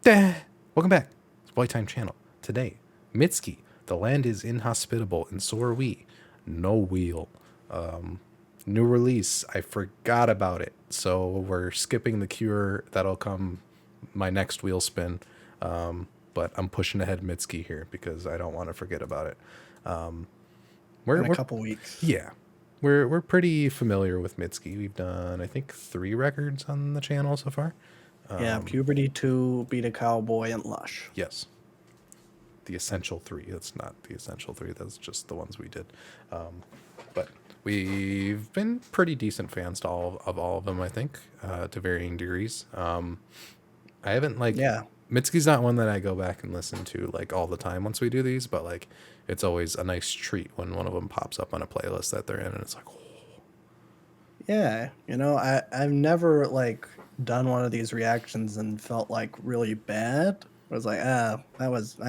Welcome back. It's Playtime Channel. Today, Mitski. The land is inhospitable, and so are we. No wheel. New release. I forgot about it, so we're skipping the cure. That'll come my next wheel spin. But I'm pushing ahead Mitski here because I don't want to forget about it. In a couple weeks. Yeah, we're pretty familiar with Mitski. We've done I think 3 records on the channel so far. Yeah, Puberty 2, Beat a Cowboy, and Lush. Yes. The essential 3. That's not the essential 3. That's just the ones we did. But we've been pretty decent fans to all of them, I think, to varying degrees. I haven't Mitski's not one that I go back and listen to like all the time once we do these, but like it's always a nice treat when one of them pops up on a playlist that they're in, and it's like, oh. Yeah, I've never done one of these reactions and felt like really bad. I was like, I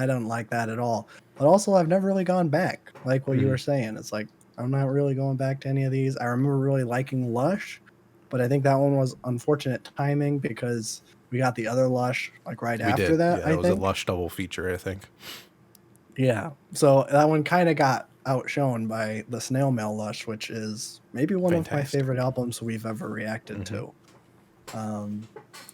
don't like that at all. But also, I've never really gone back, like what you were saying. It's like I'm not really going back to any of these. I remember really liking Lush, but I think that one was unfortunate timing because we got the other Lush right after that. Yeah, it was a Lush double feature, I think. Yeah, so that one kind of got outshone by the Snail Mail Lush, which is maybe one of my favorite albums we've ever reacted to.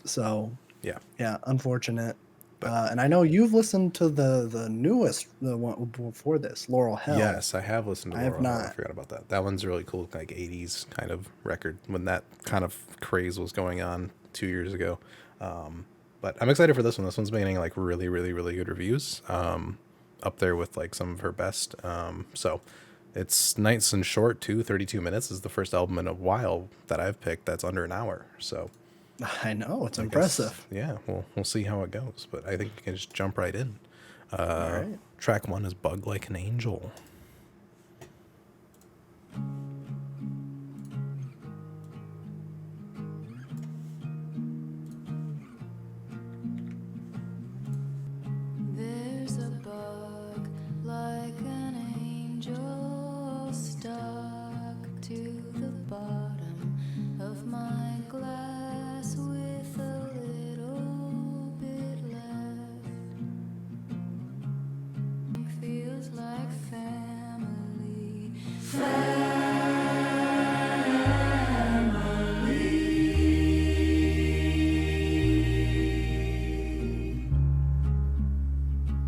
So yeah, unfortunate. And I know you've listened to the newest, the one before this, Laurel Hell. Yes, I have listened to Laurel Hell. I forgot about that. That one's really cool, like 80s kind of record when that kind of craze was going on 2 years ago. But I'm excited for this one. This one's been getting like really, really, really good reviews. Up there with like some of her best. So it's nice and short too. 32 minutes is the first album in a while that I've picked that's under an hour. So I know, it's impressive. Yeah, we'll see how it goes, but I think we can just jump right in. Right. Track 1 is Bug Like an Angel. There's a bug like an angel stuck to the bottom of my glass with a little bit left. Feels like family.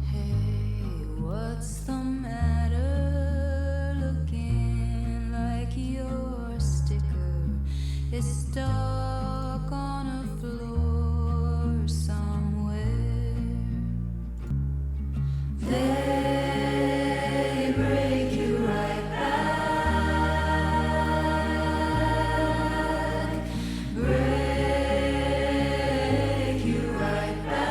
Hey, what's the matter? Looking like your sticker is stuck on a floor somewhere. They break you right back. Break you right back.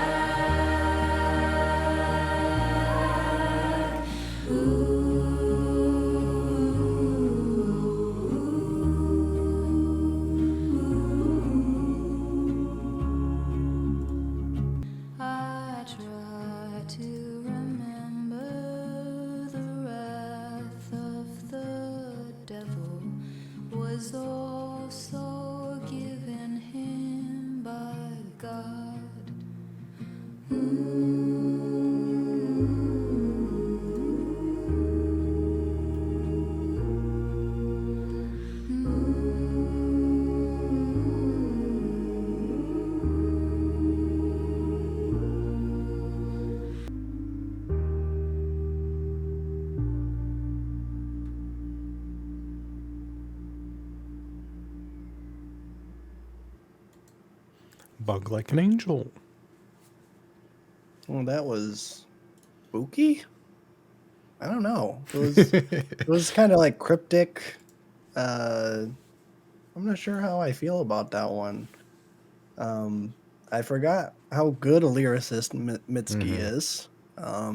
I try to remember the wrath of the devil was also given him by God. Bug Like an Angel. Well, that was spooky. I don't know. It was kind of like cryptic. I'm not sure how I feel about that one. I forgot how good a lyricist Mitski is. I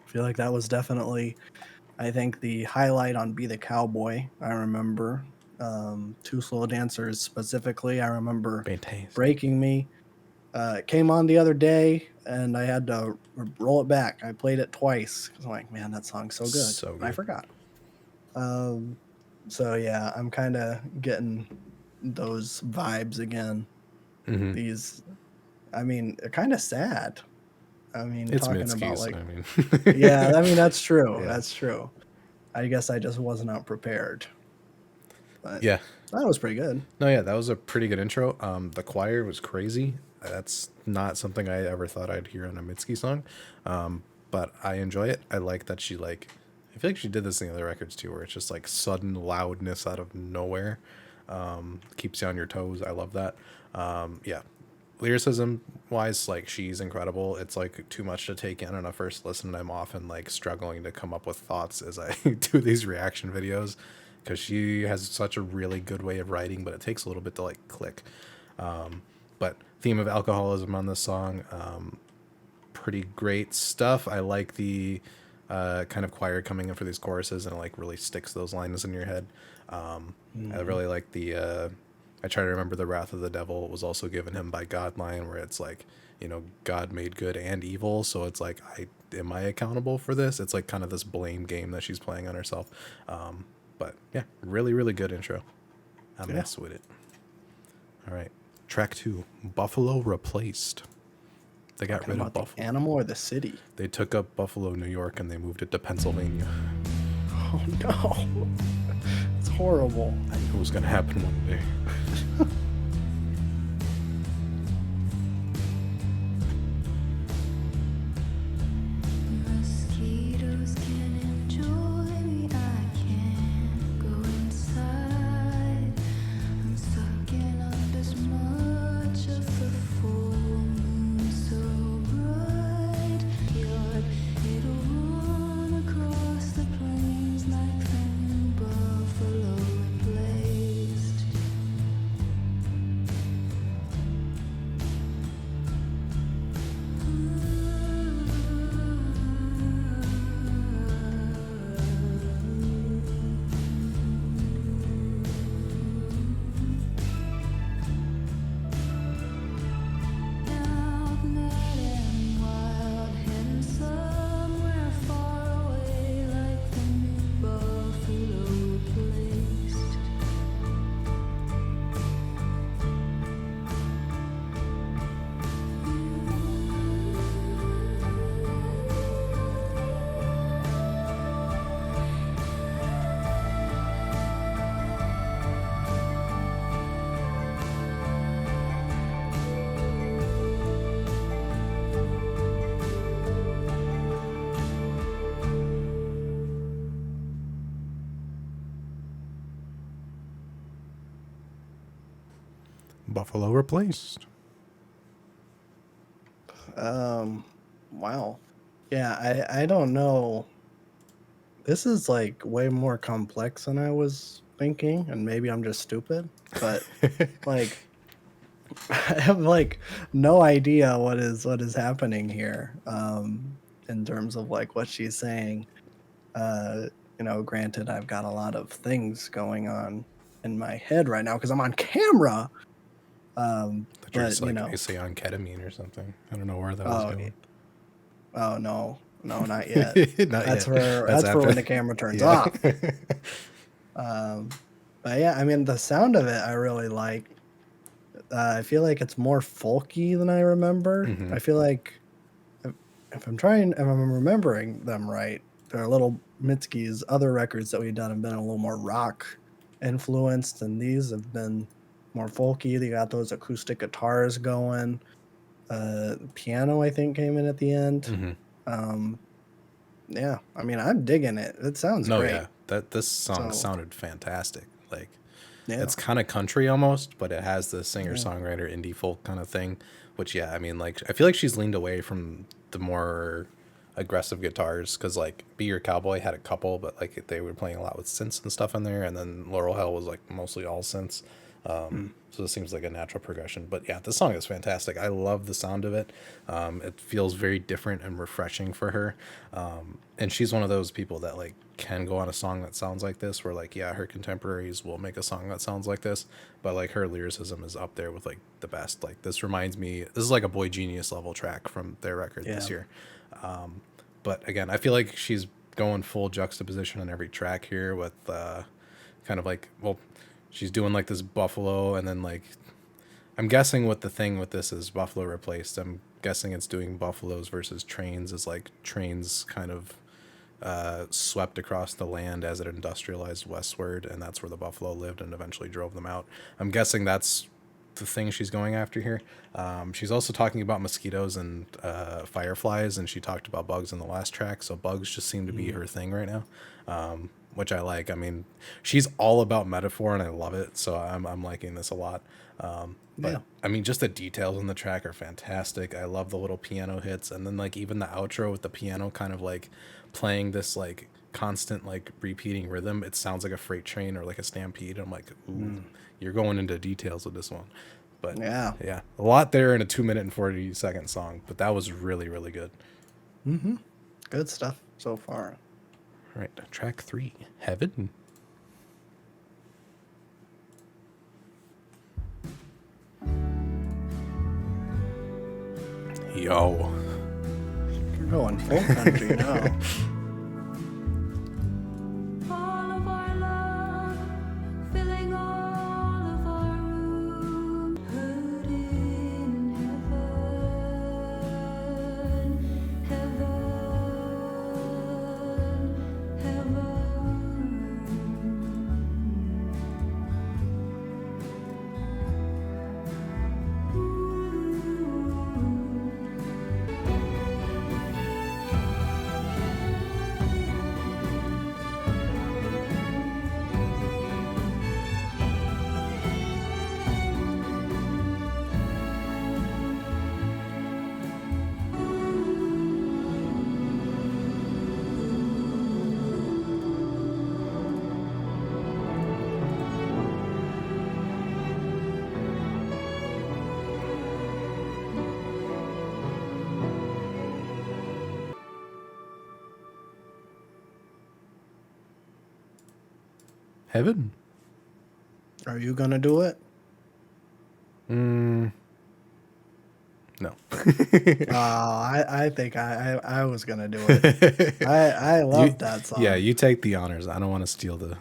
feel like that was definitely, I think, the highlight on Be the Cowboy. I remember Two Slow Dancers specifically. I remember Breaking Me. It came on the other day, and I had to roll it back. I played it twice because I'm like, man, that song's so good. So good. I forgot. So yeah, I'm kind of getting those vibes again. These I mean, kind of sad. I mean, It's talking about Mitski's. like, I mean, yeah, I mean, that's true. yeah, That's true. I guess I just wasn't out prepared, but yeah. that was pretty good. No, yeah, that was a pretty good intro. The choir was crazy. That's not something I ever thought I'd hear on a Mitski song, but I enjoy it. I like that she like. I feel like she did this in the other records too, where it's just like sudden loudness out of nowhere, keeps you on your toes. I love that. Yeah, lyricism wise, like she's incredible. It's like too much to take in on a first listen, and I'm often like struggling to come up with thoughts as I do these reaction videos because she has such a really good way of writing, but it takes a little bit to like click. But theme of alcoholism on this song, pretty great stuff. I like the kind of choir coming in for these choruses, and it like really sticks those lines in your head. I really like the I try to remember the wrath of the devil was also given him by God line, where it's like, you know, God made good and evil, so it's like, am I accountable for this? It's like kind of this blame game that she's playing on herself. But yeah, really, really good intro. I Yeah. mess with it. All right, track 2, Buffalo Replaced. They got Talking rid of about the Buffalo. animal or the city? They took up Buffalo, New York, and they moved it to Pennsylvania. Oh no, it's horrible. I knew it was gonna happen one day. Mosquitoes can enjoy me, I can't go inside. I'm sucking up as much of the full moon so bright. Yard, it'll run across the plains like the new buffalo replaced. Out mad and wild, heading somewhere far away, like the new buffalo replaced. Buffalo Replaced. Wow. Yeah, I don't know. This is like way more complex than I was thinking, and maybe I'm just stupid, but like I have like no idea what is happening here in terms of like what she's saying. Uh you know, granted I've got a lot of things going on in my head right now because I'm on camera. But you're But just you like, know, I say on ketamine or something. I don't know where that was oh going. oh no, no, not yet. Not That's yet. for That's that's for after. when the camera turns Yeah. off. Um, but yeah, I mean the sound of it I really like. I feel like it's more folky than I remember. Mhm. I feel like if, if I'm remembering them right, there are little Mitski's other records that we've done have been a little more rock influenced, and these have been more folky. They got those acoustic guitars going. Piano I think came in at the end. Mhm. Um, yeah, I mean I'm digging it. It sounds No, great. yeah. This song So sounded fantastic. Like, yeah, it's kind of country almost, but it has the singer yeah, songwriter indie folk kind of thing. Which, yeah, I mean, like, I feel like she's leaned away from the more aggressive guitars because like Be Your Cowboy had a couple, but like they were playing a lot with synths and stuff in there, and then Laurel Hell was like mostly all synths. mm, So this seems like a natural progression. But yeah, this song is fantastic. I love the sound of it. It feels very different and refreshing for her. And she's one of those people that like can go on a song that sounds like this, where like, yeah, her contemporaries will make a song that sounds like this, but like her lyricism is up there with like the best. Like this reminds me, this is like a Boy Genius level track from their record yeah. this year. But again, I feel like she's going full juxtaposition on every track here with kind of like, well, she's doing like this buffalo, and then like I'm guessing what the thing with this is buffalo replaced. I'm guessing it's doing buffaloes versus trains, is like trains kind of swept across the land as it industrialized westward, and that's where the buffalo lived and eventually drove them out. I'm guessing that's the thing she's going after here. She's also talking about mosquitoes and fireflies, and she talked about bugs in the last track, so bugs just seem to be her thing right now, which I like. I mean, she's all about metaphor, and I love it, so I'm liking this a lot. But Yeah. I mean, just the details on the track are fantastic. I love the little piano hits, and then like even the outro with the piano kind of like playing this like constant like repeating rhythm. It sounds like a freight train or like a stampede. I'm like, ooh, you're going into details with this one. But Yeah. yeah, a lot there in a 2 minute and 40-second song. But that was really, really good. Good stuff so far. All right, track 3, Heaven. Yo. You're going full country now. All of our love, filling all of our room, heard in heaven, heaven, Heaven. Are you gonna do it? No. I think I was gonna do it. I love that song. Yeah, you take the honors. I don't want to steal the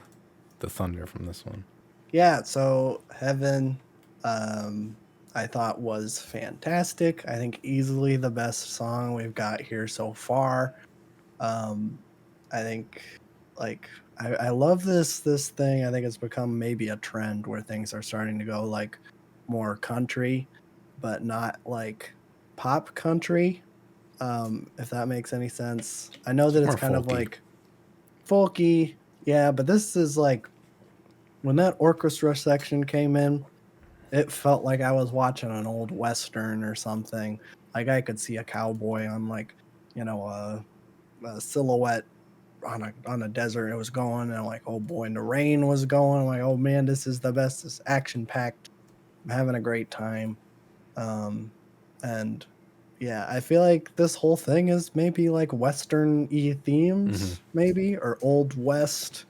thunder from this one. Yeah, so Heaven, I thought was fantastic. I think easily the best song we've got here so far. I think like I love this thing. I think it's become maybe a trend where things are starting to go like more country, but not like pop country. If that makes any sense. I know that it's more kind of folky. like folky, yeah, but this is like when that orchestra section came in, it felt like I was watching an old western or something. Like I could see a cowboy on like, a silhouette on a desert. It was going, and I'm like, oh boy, and the rain was going. I'm like, oh man, this is the best. It's action packed. I'm having a great time. And yeah, I feel like this whole thing is maybe like western-y themes, maybe, or old west.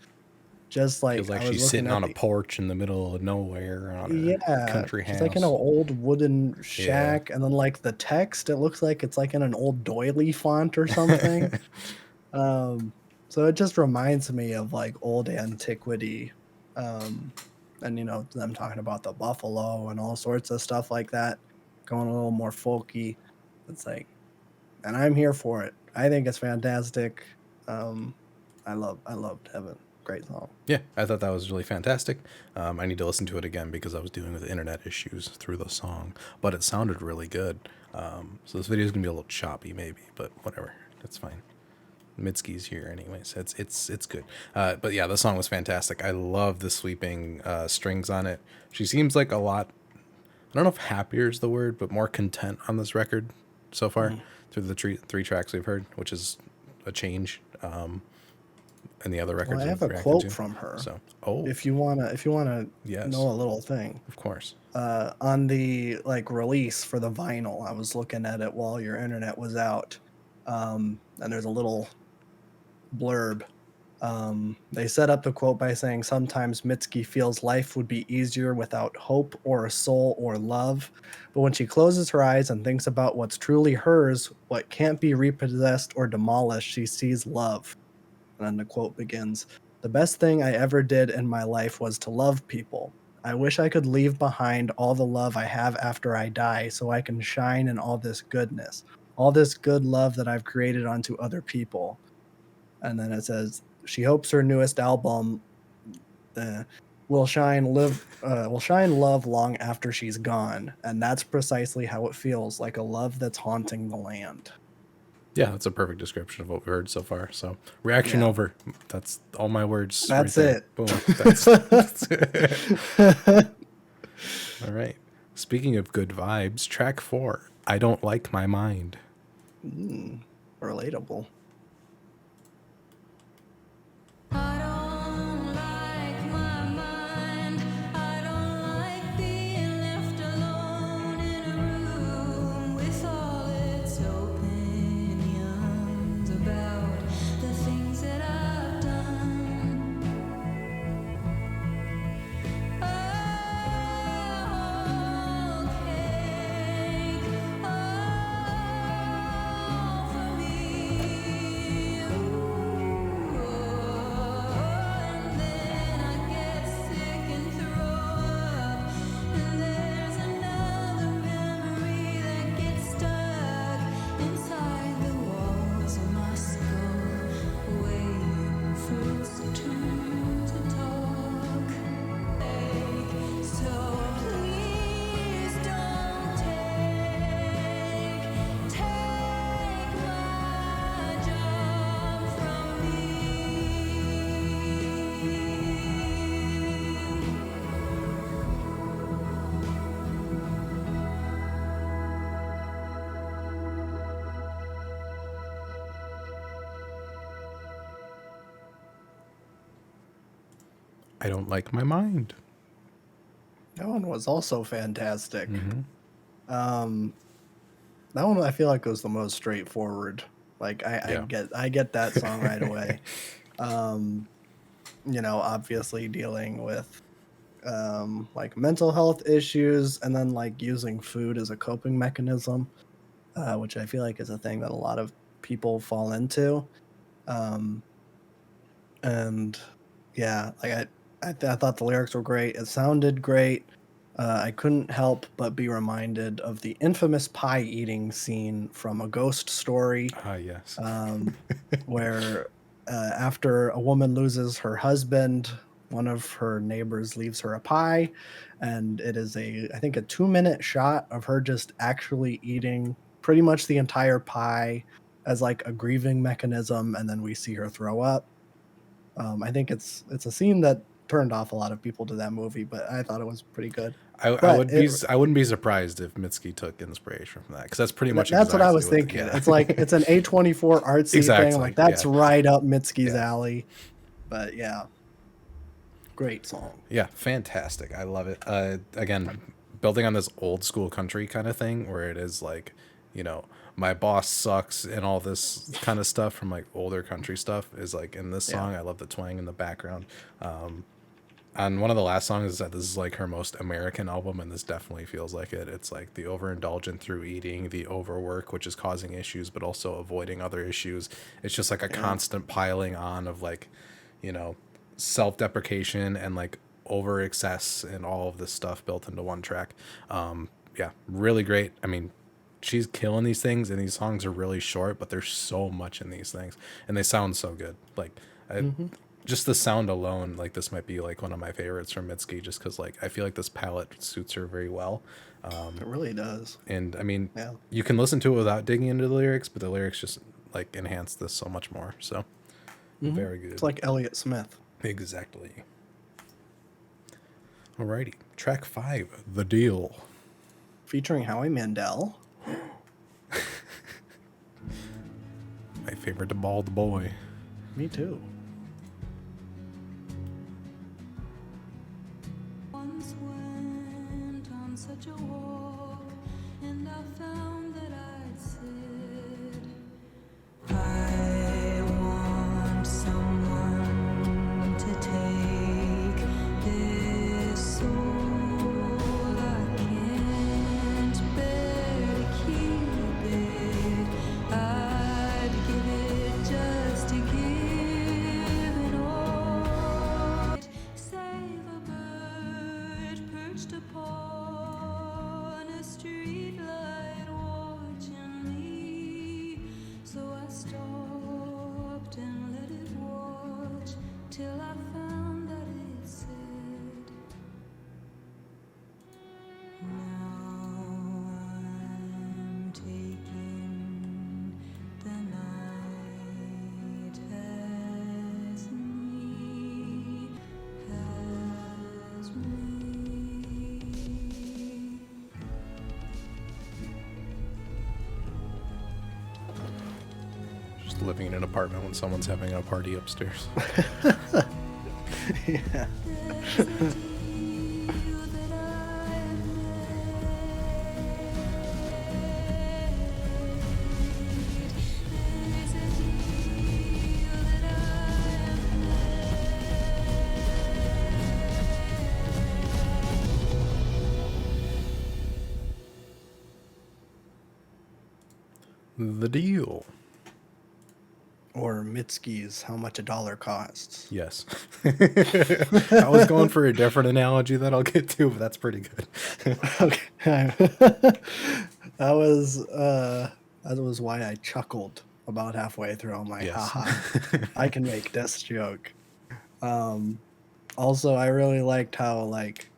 Just Feels like like I was she's looking sitting at on a the porch in the middle of nowhere on her yeah, country she's house. like in an old wooden shack, and then like the text, it looks like it's like in an old doily font or something. So it just reminds me of like old antiquity, um, and them talking about the buffalo and all sorts of stuff like that, going a little more folky. It's like, and I'm here for it. I think it's fantastic. Um, I loved Heaven. Great song. Yeah, I thought that was really fantastic. I need to listen to it again because I was dealing with internet issues through the song, but it sounded really good. So this video is gonna be a little choppy, maybe, but whatever, that's fine. Mitski's here, anyways. It's good. But yeah, the song was fantastic. I love the sweeping strings on it. She seems like a lot. I don't know if happier is the word, but more content on this record so far through the three tracks we've heard, which is a change. And the other records Well, I have we've a reacted quote to. from her. So, If you wanna Yes. know a little thing, of course. on the like release for the vinyl, I was looking at it while your internet was out, and there's a little blurb. They set up the quote by saying, "Sometimes Mitski feels life would be easier without hope or a soul or love, but when she closes her eyes and thinks about what's truly hers, what can't be repossessed or demolished, she sees love." And then the quote begins, "The best thing I ever did in my life was to love people. I wish I could leave behind all the love I have after I die so I can shine in all this goodness, all this good love that I've created onto other people. And then it says she hopes her newest album uh, will shine love long after she's gone, and that's precisely how it feels, like a love that's haunting the land. Yeah, that's a perfect description of what we heard so far. So reaction Yeah. over. That's all my words. That's right there. it. Boom. That's all right. Speaking of good vibes, track 4. I don't like my mind. Relatable. I don't like my mind. I don't like being left alone in a room with all its opinions about the things that I've done. Oh, cake, all for me. And then I get sick and throw up. And there's another memory that gets stuck inside the walls of my skull, waiting for its turn to talk. So please don't take my job from me. I don't like my mind. That one was also fantastic. That one I feel like was the most straightforward. Like Yeah. I get that song right away. Obviously dealing with like mental health issues, and then like using food as a coping mechanism, which I feel like is a thing that a lot of people fall into. Um, and yeah, like I thought the lyrics were great. It sounded great. I couldn't help but be reminded of the infamous pie eating scene from A Ghost Story, Ah, yes. where after a woman loses her husband, one of her neighbors leaves her a pie, and it is I think a 2-minute shot of her just actually eating pretty much the entire pie as like a grieving mechanism, and then we see her throw up. I think it's a scene that turned off a lot of people to that movie, but I thought it was pretty good. I But I wouldn't be surprised if Mitski took inspiration from that, because that's pretty much that's what I exactly was thinking. yeah. It's like it's an A24 artsy Exactly, thing. Like that's yeah. right up Mitski's Yeah. alley. But yeah, great song. Yeah, fantastic. I love it. Again, building on this old school country kind of thing where it is like, my boss sucks and all this kind of stuff from like older country stuff is like in this song. I love the twang in the background. On one of the last songs is that this is like her most American album, and this definitely feels like it. It's like the overindulgent through eating, the overwork, which is causing issues, but also avoiding other issues. It's just like a constant piling on of like, self-deprecation and like over excess and all of this stuff built into one track. Yeah, really great. I mean, she's killing these things, and these songs are really short, but there's so much in these things, and they sound so good. Like, just the sound alone, like this might be like one of my favorites from Mitski, just because like I feel like this palette suits her very well. It really does. And I mean, Yeah. you can listen to it without digging into the lyrics, but the lyrics just like enhance this so much more. So very good. It's like Elliott Smith. Exactly. Alrighty, track 5, The Deal. Featuring Howie Mandel. My favorite bald boy. Me too. Once went on such a walk, and I found that I'd said, I want someone to take this soul. I can't bear to keep it. I'd give it just to give living in an apartment when someone's having a party upstairs. Yeah. The deal. Or Mitski's How Much a Dollar Costs. Yes. I was going for a different analogy that I'll get to, but that's pretty good. Okay. That was why I chuckled about halfway through. I'm like, Yes. haha, I can make this joke. Also, I really liked how like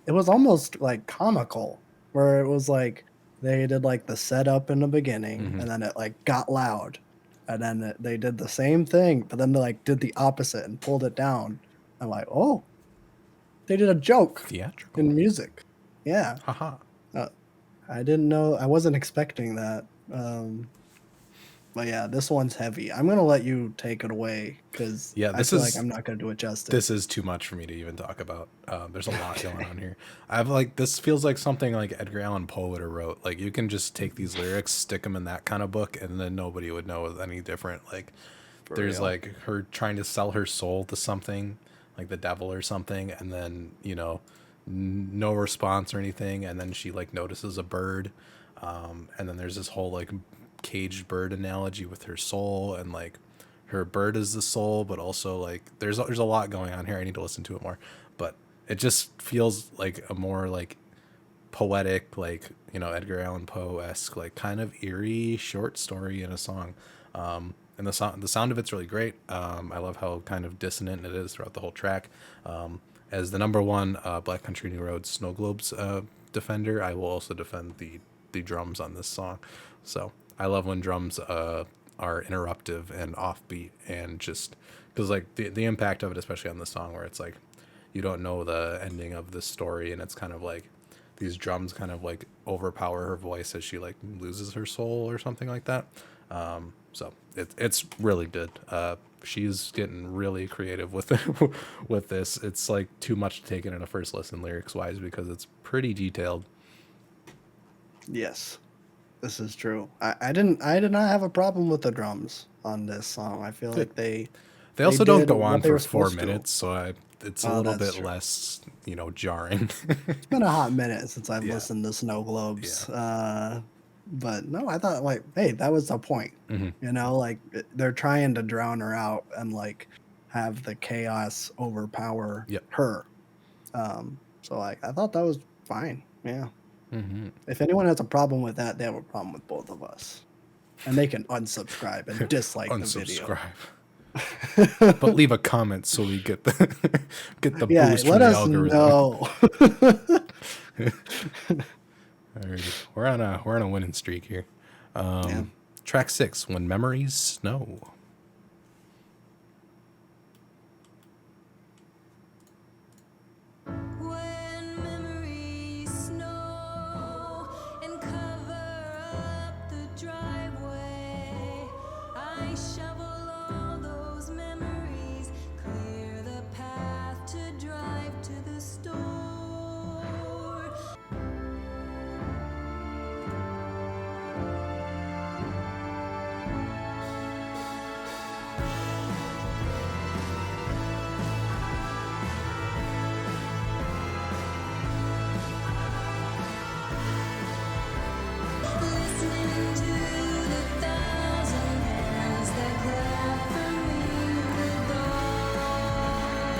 it was almost like comical, where it was like they did like the setup in the beginning, and then it like got loud, and then they did the same thing, but then they like did the opposite and pulled it down. I'm like, oh, they did a joke Theatrical. in music. Yeah, Haha. I didn't know. I wasn't expecting that. But yeah, this one's heavy. I'm gonna let you take it away because Yeah, I this feel is- like I'm not gonna do it justice. This is too much for me to even talk about. There's a lot going on here. I've like this feels like something like Edgar Allan Poe would have wrote. Like you can just take these lyrics, stick them in that kind of book, and then nobody would know any different. Like For there's real. like her trying to sell her soul to something, like the devil or something, and then no response or anything, and then she like notices a bird, and then there's this whole like caged bird analogy with her soul, and like her bird is the soul, but also like there's a lot going on here. I need to listen to it more, but it just feels like a more like poetic, like Edgar Allan Poe-esque, like kind of eerie short story in a song. And the sound of it's really great. I love how kind of dissonant it is throughout the whole track. As the number one Black Country New Road Snow Globes defender, I will also defend the drums on this song. So I love when drums are interruptive and offbeat, and just because like the impact of it, especially on the song where it's like you don't know the ending of the story, and it's kind of like these drums kind of like overpower her voice as she like loses her soul or something like that. So it's really good. She's getting really creative with with this. It's like too much to take in a first listen lyrics wise because it's pretty detailed. Yes, this is true. I did not have a problem with the drums on this song. I feel like they Also don't did go what on they for were 4 supposed to. minutes, so it's a Oh, little that's bit true. less jarring. It's been a hot minute since I've Yeah. listened to Snow Globes. But no, I thought like, hey, that was the point. Like they're trying to drown her out and like have the chaos overpower Yep. her. So like I thought that was fine. Yeah. If anyone has a problem with that, they have a problem with both of us. And they can unsubscribe and dislike the video. Unsubscribe. But leave a comment so we get the Yeah, boost let from the us algorithm. know. Alrighty. We're on a winning streak here. Yeah. Track 6, When Memories Snow. When memories snow and cover up the driveway, I shovel all those memories, clear the path to drive to the store. Listening to the thousand hands that clap for me in the dark.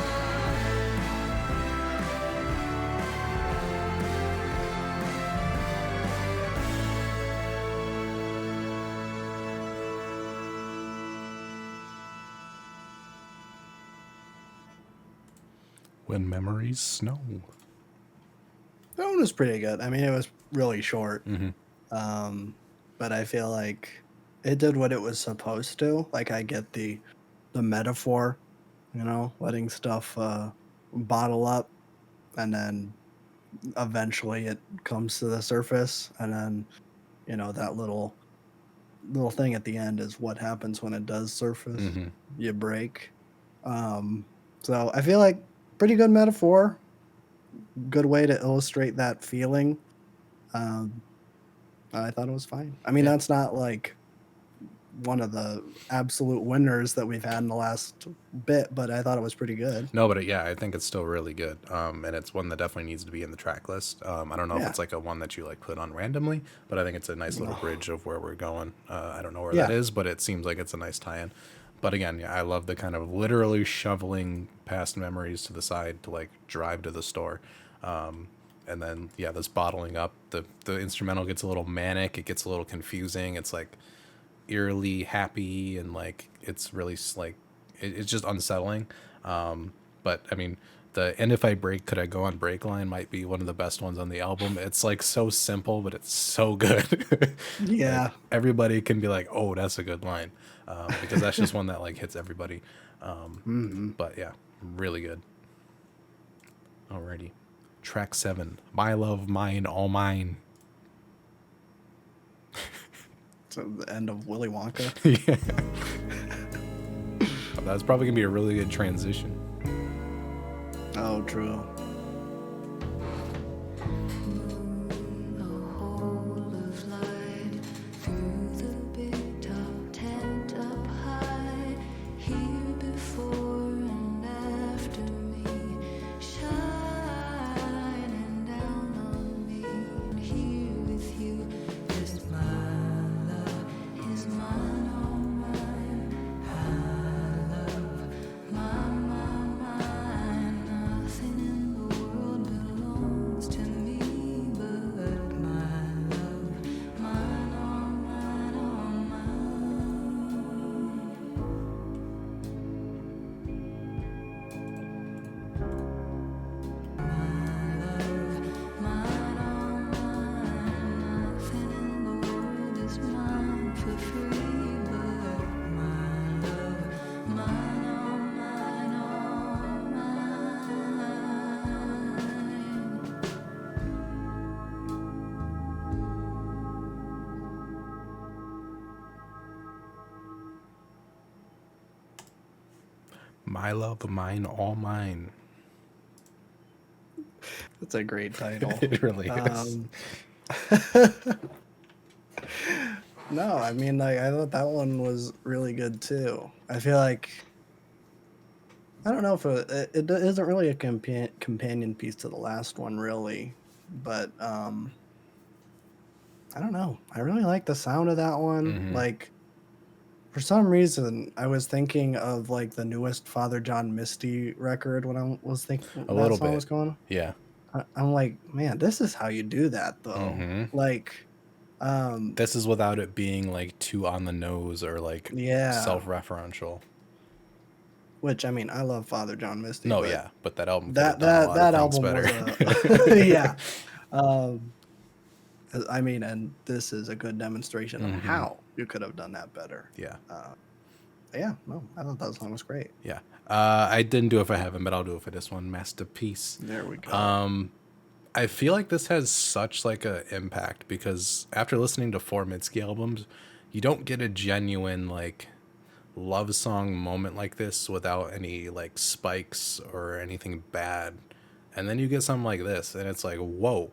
When Memories Snow. That one was pretty good. I mean, it was really short. Mm-hmm. But I feel like it did what it was supposed to. Like I get the metaphor, letting stuff bottle up, and then eventually it comes to the surface, and then that little little thing at the end is what happens when it does surface. Mm-hmm. You break. So I feel like pretty good metaphor, good way to illustrate that feeling. Um, I thought it was fine. I mean, Yeah. that's not like one of the absolute winners that we've had in the last bit, but I thought it was pretty good. No, but yeah, I think it's still really good. And it's one that definitely needs to be in the track list. I don't know if Yeah. it's like a one that you like put on randomly, but I think it's a nice little Oh, bridge of where we're going. I don't know where that yeah. is, but it seems like it's a nice tie-in. But again, yeah, I love the kind of literally shoveling past memories to the side to like drive to the store. And then yeah, this bottling up. The instrumental gets a little manic. It gets a little confusing. It's like eerily happy and like it's really like it's just unsettling. But I mean, the "and if I break, could I go on break" line might be one of the best ones on the album. It's like so simple, but it's so good. Yeah. Like everybody can be like, "Oh, that's a good line," because that's just one that like hits everybody. Hmm. But yeah, really good. Alrighty, track 7, "My Love, Mine, All Mine." So the end of Willy Wonka. Yeah, that's probably gonna be a really good transition. Oh, true. The whole of light through the big top tent up high, here before and after me, shining down on me. Here with you, just my love is mine, all mine. I love mine. Nothing in the world belongs to me but my love, mine, all mine, all mine. Mine, all mine. Nothing in the world is mine for free but my love, mine, all mine, all mine. My Love, Mine, All Mine. That's a great title. It really is. Um, no, I mean, like, I thought that one was really good too. I feel like I don't know if it isn't really a companion piece to the last one, really, but I don't know. I really like the sound of that one. Mhm. Like, for some reason, I was thinking of like the newest Father John Misty record when I was thinking A that little song bit. was going. Yeah. I'm like, man, this is how you do that, though. Hmm. Like, This is without it being like too on the nose or like yeah. self-referential. Which I mean, I love Father John Misty. No, but yeah, but that album could have that done a lot that of things album better. was a yeah. Um, I mean, and this is a good demonstration of Mhm. how you could have done that better. Yeah, Yeah, no, I thought that song was great. yeah. I didn't do it for Heaven, but I'll do it for this one, Masterpiece. There we go. I feel like this has such like a impact because after listening to 4 Mitski albums, you don't get a genuine like love song moment like this without any like spikes or anything bad. And then you get something like this, and it's like, whoa,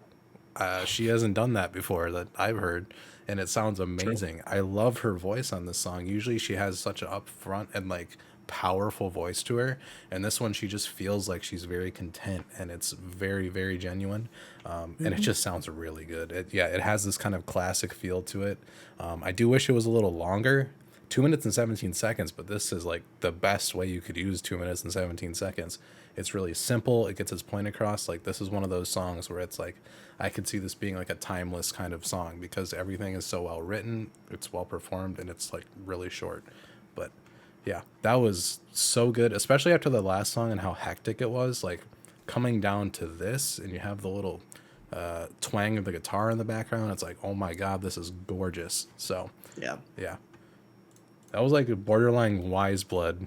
she hasn't done that before that I've heard, and it sounds amazing. I love her voice on this song. Usually she has such an upfront and like powerful voice to her, and this one she just feels like she's very content, and it's very, very genuine. And it just sounds really good. It has this kind of classic feel to it. I do wish it was a little longer. 2 minutes and 17 seconds, but this is like the best way you could use 2 minutes and 17 seconds. It's really simple. It gets its point across. Like, this is one of those songs where it's like, I could see this being like a timeless kind of song because everything is so well written, it's well performed, and it's like really short. But yeah, that was so good, especially after the last song and how hectic it was. Like, coming down to this, and you have the little twang of the guitar in the background. It's like, oh my God, this is gorgeous. So Yeah. yeah, that was like a borderline Wise Blood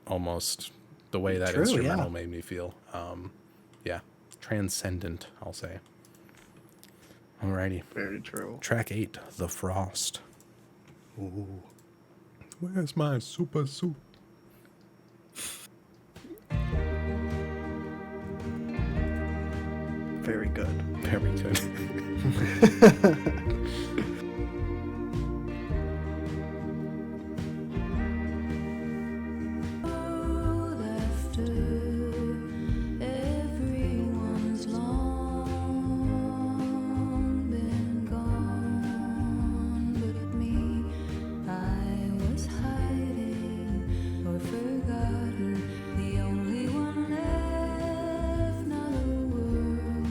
almost, the way that True, instrumental yeah. made me feel. Yeah, transcendent, I'll say. Alrighty, Very true. track 8, The Frost. Ooh. Where's my super suit? Very good. Very good. After everyone's long been gone, but me, I was hiding or forgotten. The only one left, not a word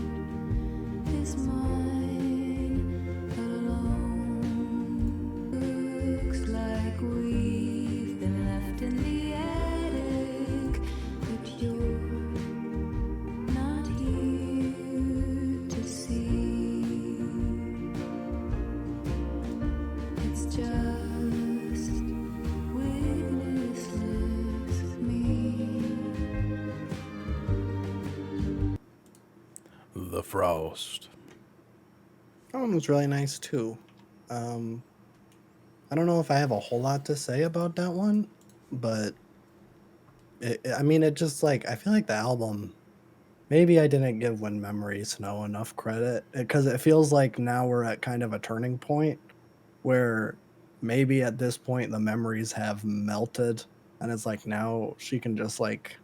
is mine alone. Looks like we've been left in the attic, but you're not here to see. It's just witnessless me. The Frost. That one was really nice too. I don't know if I have a whole lot to say about that one, but I mean, it just like I feel like the album. Maybe I didn't give When Memories Know enough credit because it feels like now we're at kind of a turning point where maybe at this point the memories have melted and it's like now she can just like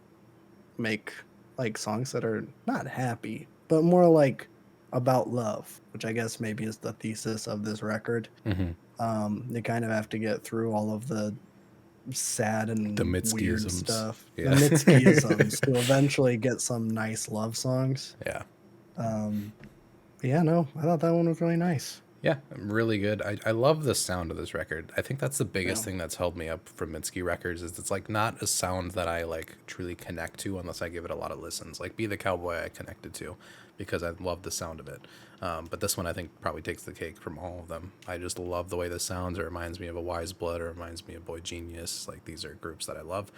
make like songs that are not happy but more like about love, which I guess maybe is the thesis of this record. You kind of have to get through all of the sad and The weird Mitskiisms. stuff, Yeah. the Mitskiisms, to eventually get some nice love songs. Yeah. But yeah, no, I thought that one was really nice. Yeah, really good. I love the sound of this record. I think that's the biggest Yeah. thing that's held me up from Mitski records is it's like not a sound that I like truly connect to unless I give it a lot of listens. Like Be the Cowboy I connected to because I love the sound of it. But this one I think probably takes the cake from all of them. I just love the way this sounds. It reminds me of a Wise Blood or it reminds me of Boy Genius. Like these are groups that I love.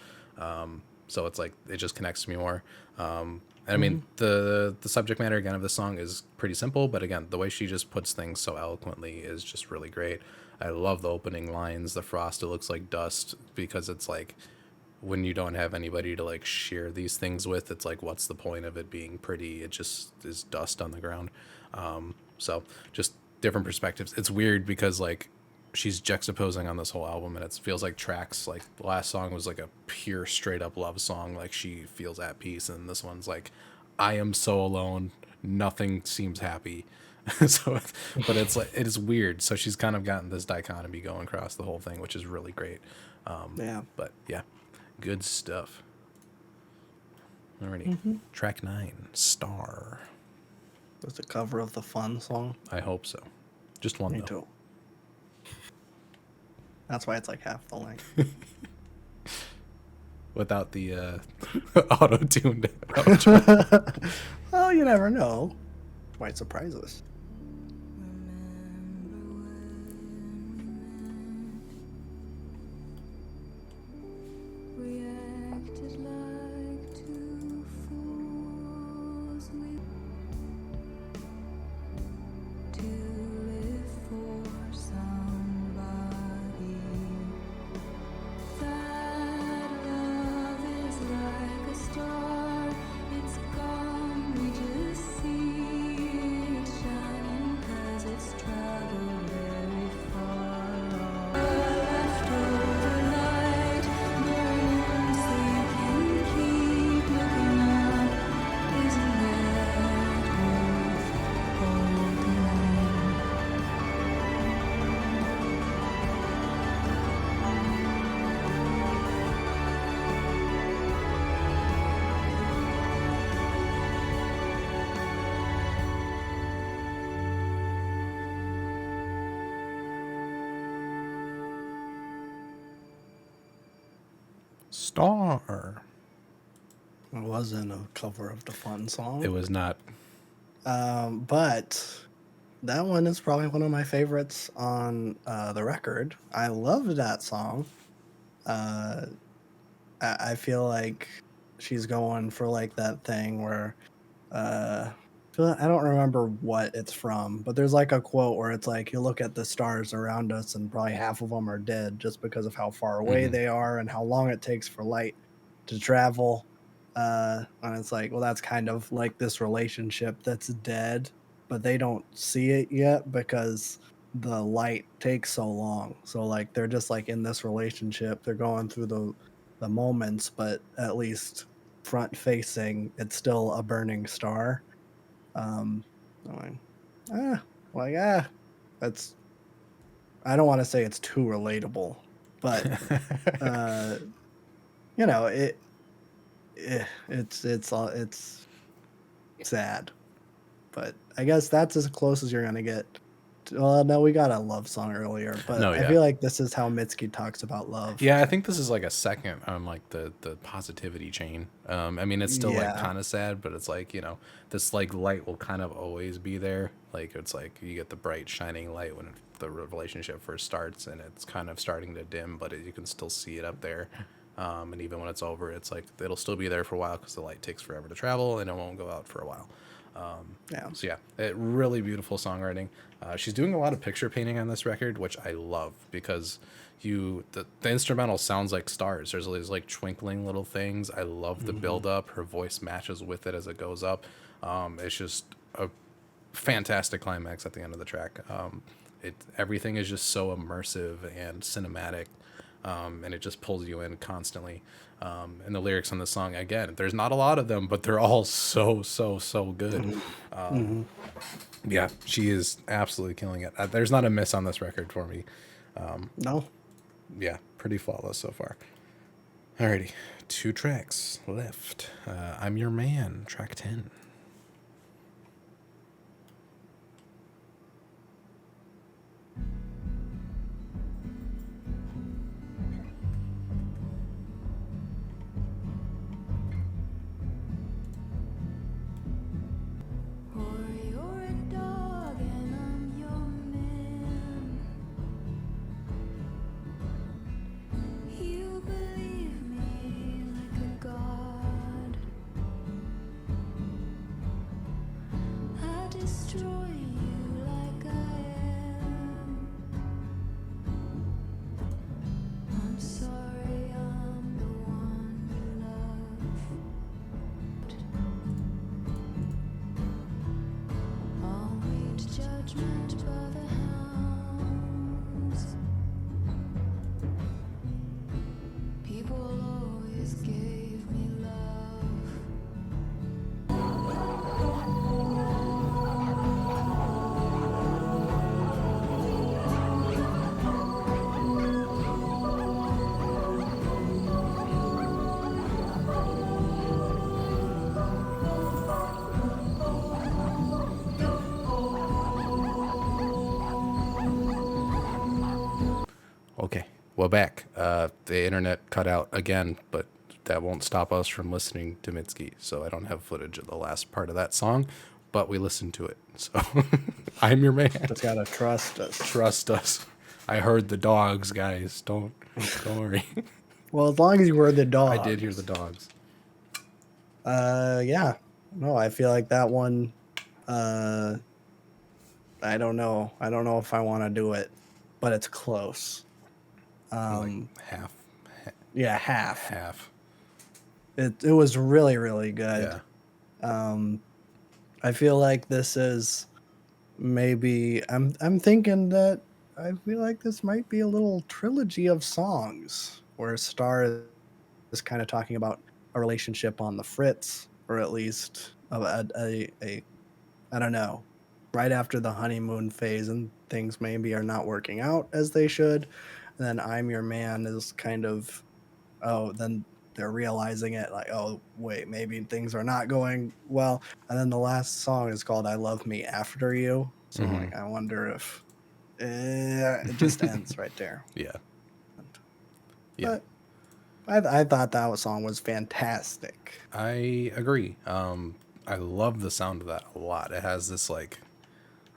So it's like it just connects to me more. And I mean, the subject matter again of the song is pretty simple, but again, the way she just puts things so eloquently is just really great. I love the opening lines. The frost, it looks like dust, because it's like when you don't have anybody to like share these things with, it's like what's the point of it being pretty? It just is dust on the ground. So just different perspectives. It's weird because like she's juxtaposing on this whole album and it feels like tracks like the last song was like a pure straight up love song, like she feels at peace, and this one's like I am so alone, nothing seems happy. So but it's like it is weird, so she's kind of gotten this dichotomy going across the whole thing, which is really great. Yeah. But yeah, good stuff. Alrighty. Track 9, Star. That's a cover of the Fun song. I hope so. Just one Me though. too. That's why it's like half the length. Without the auto-tuned. Well, you never know. Might surprise us. We acted like two fools. To live for somebody. That love is like a star. It's gone. We just see it shining 'cause it's traveled very far. Left overnight, burning so you can keep looking up. Isn't that worth holding on? Star. It wasn't a cover of the Fun song. It was not. But that one is probably one of my favorites on the record. I loved that song. I feel like she's going for like that thing where I don't remember what it's from, but there's like a quote where it's like you look at the stars around us and probably half of them are dead just because of how far away Mhm. they are and how long it takes for light to travel. And it's like, well, that's kind of like this relationship that's dead, but they don't see it yet because the light takes so long. So like they're just like in this relationship, they're going through the moments, but at least front facing, it's still a burning star. um, I'm like, like, that's I don't wanna say it's too relatable, but, uh, it it's sad, but I guess that's as close as you're gonna get. Well, no, we got a love song earlier, but No, I yeah. feel like this is how Mitski talks about love. Yeah, I think this is like a second on like the positivity chain. I mean, it's still like Yeah. kind of sad, but it's like, this like light will kind of always be there. Like it's like you get the bright shining light when the relationship first starts, and it's kind of starting to dim, but you can still see it up there. And even when it's over, it's like it'll still be there for a while because the light takes forever to travel and it won't go out for a while. Yeah. So yeah, really beautiful songwriting. She's doing a lot of picture painting on this record, which I love because the instrumental sounds like stars. There's these like twinkling little things. I love the Mhm. build up. Her voice matches with it as it goes up. It's just a fantastic climax at the end of the track. Everything is just so immersive and cinematic, and it just pulls you in constantly. And the lyrics on the song, again, there's not a lot of them, but they're all so good. Mhm. Mhm. Yeah, she is absolutely killing it. There's not a miss on this record for me. No. Yeah, pretty flawless so far. Alrighty, 2 tracks left. I'm Your Man, track 10. Or you're a dog and I'm your man. You believe me like a god. I destroy you like I am. I'm sorry, I'm the one you love. I'll meet judgment by the hounds. People always gave me love. Okay, well, back. The internet cut out again, but that won't stop us from listening to Mitski. So I don't have footage of the last part of that song, but we listened to it. So I'm Your Man. Just gotta trust us. Trust us. I heard the dogs, guys. Don't worry. Well, as long as you were the I dog. did hear the dogs. Yeah. No, I feel like that one, uh, I don't know. I don't know if I want to do it, but it's close. Like Um, half, yeah, half. half. It was really, really good. Yeah. I feel like this is maybe I'm thinking that I feel like this might be a little trilogy of songs where Star is kind of talking about a relationship on the fritz, or at least a I don't know, right after the honeymoon phase and things maybe are not working out as they should. And then I'm Your Man is kind of, oh, then they're realizing it like, oh, wait, maybe things are not going well. And then the last song is called I Love Me After You. So I'm Hmm. like, I wonder if it just ends right there. Yeah. Yeah. But I thought that song was fantastic. I agree. I love the sound of that a lot. It has this like,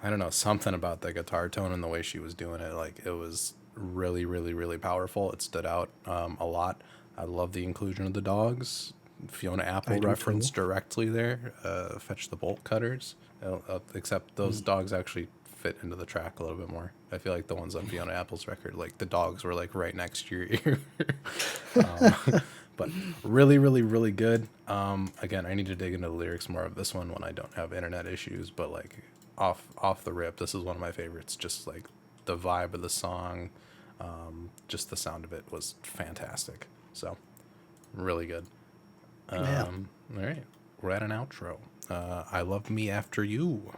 I don't know, something about the guitar tone and the way she was doing it. Like it was really, really, really powerful. It stood out a lot. I love the inclusion of the dogs. Fiona I Apple do reference too. directly there. Fetch the bolt cutters. Except those dogs actually fit into the track a little bit more. I feel like the ones on Fiona Apple's record, like the dogs were like right next to your ear. um, but really, really, really good. Again, I need to dig into the lyrics more of this one when I don't have internet issues. But like off the rip, this is one of my favorites. Just like the vibe of the song, just the sound of it was fantastic. So really good. Yeah. All right, we're at an outro. I love me after you.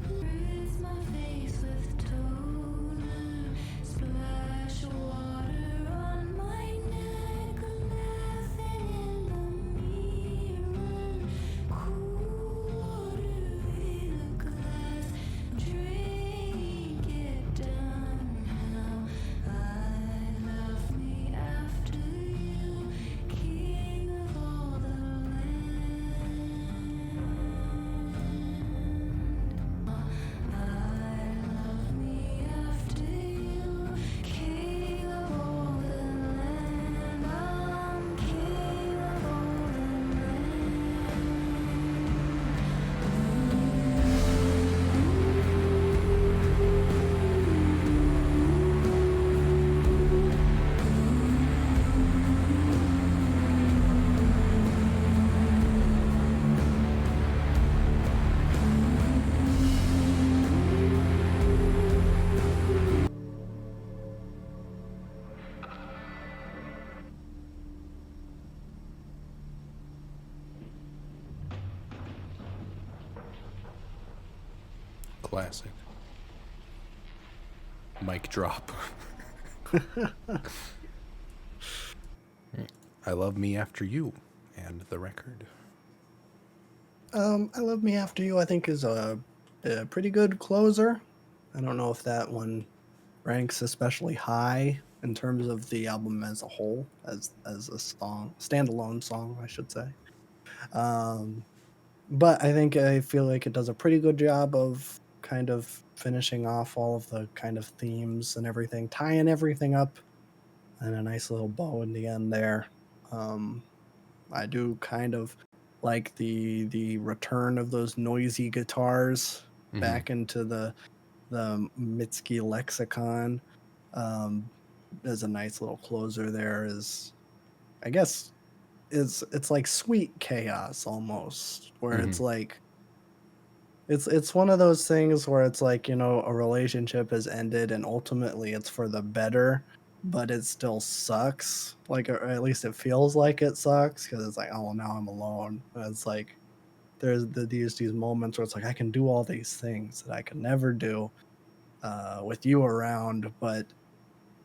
Rinse my face with toner, splash water on my neck, laughing in the mirror, cool water in a glass, drink it down now. I love me after you, king of all the land. I love me after you, king of all the land. I'm king of all the Classic. Mic drop. I love me after you, and the record. I Love Me After You, I think, is a pretty good closer. I don't know if that one ranks especially high in terms of the album as a whole, as a standalone song, I should say. Um, but I feel like it does a pretty good job of kind of finishing off all of the kind of themes and everything, tying everything up, and a nice little bow in the end there. Um, I do kind of like the return of those noisy guitars Mm-hmm. back into the Mitski lexicon. Um, as a nice little closer there is, I guess, it's like sweet chaos almost, where Mm-hmm. it's like it's one of those things where it's like, a relationship has ended and ultimately it's for the better, but it still sucks. Like, or at least it feels like it sucks because it's like, oh, now I'm alone. And it's like there's these moments where it's like I can do all these things that I can never do with you around,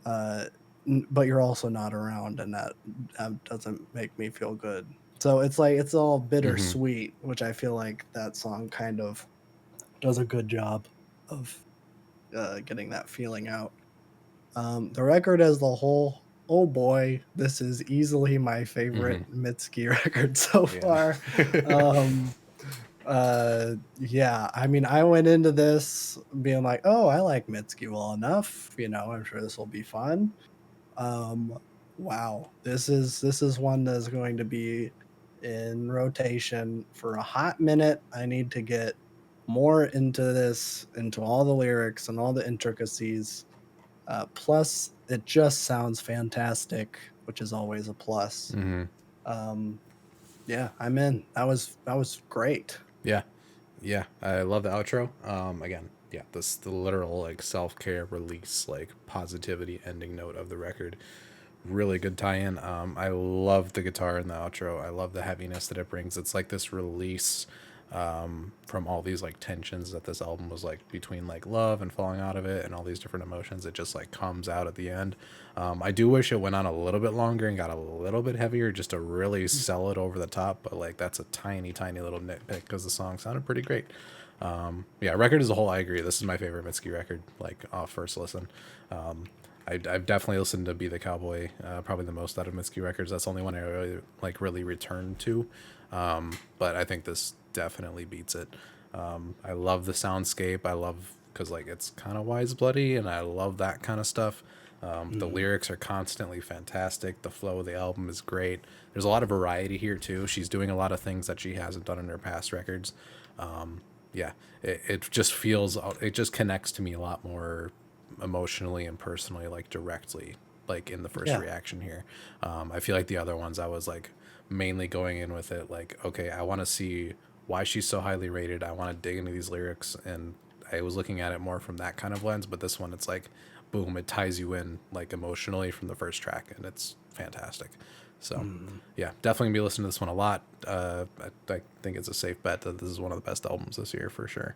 uh, but you're also not around, and that doesn't make me feel good. So it's like it's all Mm-hmm. bittersweet, which I feel like that song kind of does a good job of getting that feeling out. The record as the whole, oh boy, this is easily my Mm-hmm. favorite Mitski record so Yeah. far. Um, yeah, I mean, I went into this being like, oh, I like Mitski well enough, I'm sure this will be fun. Um, wow, this is one that's going to be in rotation for a hot minute. I need to get more into this, into all the lyrics and all the intricacies. Plus, it just sounds fantastic, which is always a plus. Mm-hmm. Um, yeah, I'm in. That was great. Yeah. Yeah. I love the outro. Again, yeah, this the literal like self-care release, like positivity ending note of the record. Really good tie-in. I love the guitar in the outro. I love the heaviness that it brings. It's like this release from all these like tensions that this album was like between like love and falling out of it and all these different emotions. It just like comes out at the end. I do wish it went on a little bit longer and got a little bit heavier just to really sell it over the top. But like that's a tiny, tiny little nitpick because the song sounded pretty great. Yeah, record as a whole, I agree. This is my favorite Mitski record, like off first listen. I've definitely listened to Be the Cowboy, probably the most out of Mitski records. That's the only one I really returned to. But I think this definitely beats it. I love the soundscape. I love because like it's kind of wise bloody, and I love that kind of stuff. The lyrics are constantly fantastic. The flow of the album is great. There's a lot of variety here too. She's doing a lot of things that she hasn't done in her past records. Yeah, it just feels, it just connects to me a lot more emotionally and personally, like directly, like in the first Yeah. reaction here. I feel like the other ones I was like mainly going in with it like, okay, I want to see why she's so highly rated. I want to dig into these lyrics, and I was looking at it more from that kind of lens. But this one, it's like, boom, it ties you in like emotionally from the first track, and it's fantastic. So, yeah, definitely gonna be listening to this one a lot. I think it's a safe bet that this is one of the best albums this year for sure.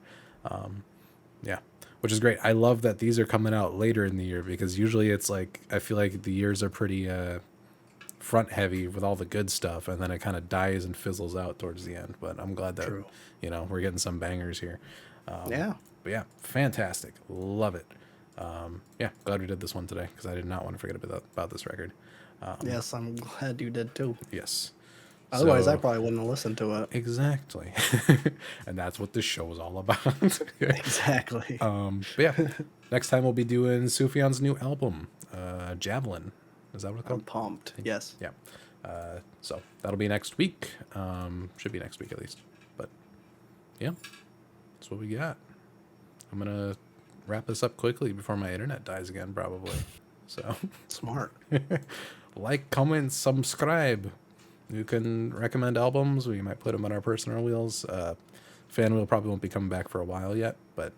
Yeah, which is great. I love that these are coming out later in the year because usually it's like I feel like the years are pretty front heavy with all the good stuff, and then it kind of dies and fizzles out towards the end. But I'm glad that True. we're getting some bangers here. Yeah. But yeah, fantastic, love it. Yeah, glad we did this one today because I did not want to forget about this record. Yes, I'm glad you did too. Yes. Otherwise, I So- probably wouldn't have listened to it. Exactly. And that's what this show is all about. Exactly. But yeah, next time we'll be doing Sufjan's new album, Javelin. Is that what it's I'm called? pumped. Yes. Yeah. So that'll be next week. Should be next week at least. But yeah, that's what we got. I'm going to wrap this up quickly before my internet dies again, probably. So Smart. like, comment, subscribe. You can recommend albums. We might put them on our personal wheels. Fan wheel probably won't be coming back for a while yet, but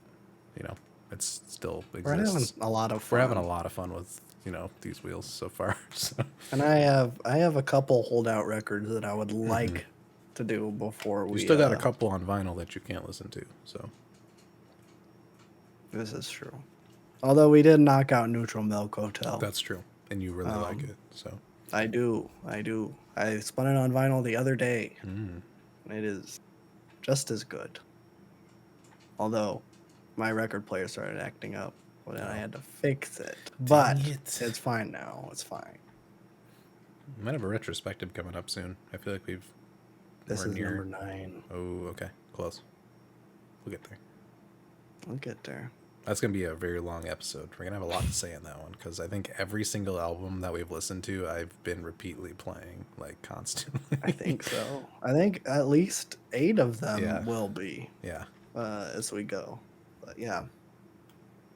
it's still We're having exists. a lot of fun. We're having a lot of fun with these wheels so far. So. And I have a couple holdout records that I would like to do before we. You still got a couple on vinyl that you can't listen to. So This is true. Although we did knock out Neutral Milk Hotel. that's true, and you really like it. So I do. I spun it on vinyl the other day. Mm. And it is just as good. Although my record player started acting up, and I had to fix it. But it. it's fine now. It's fine. we might have a retrospective coming up soon. I feel like we're This is near. number 9. Oh, okay, close. We'll get there. I'll get there. That's going to be a very long episode. We're going to have a lot to say in that one because I think every single album that we've listened to, I've been repeatedly playing, like, constantly. I think so. I think at least 8 of them Yeah. will be Yeah. as we go. But yeah,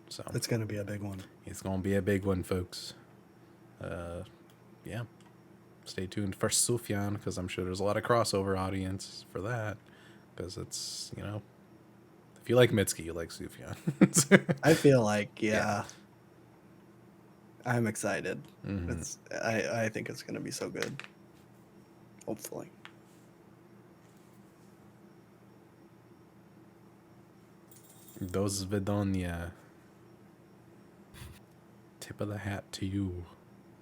So it's going to be a big one. it's going to be a big one, folks. Yeah. Stay tuned for Sufjan because I'm sure there's a lot of crossover audience for that because it's, if you like Mitski, you like Sufjan. I feel like, yeah. Yeah. I'm excited. Mhm. I think it's going to be so good. Hopefully. Those Vidonia. Tip of the hat to you.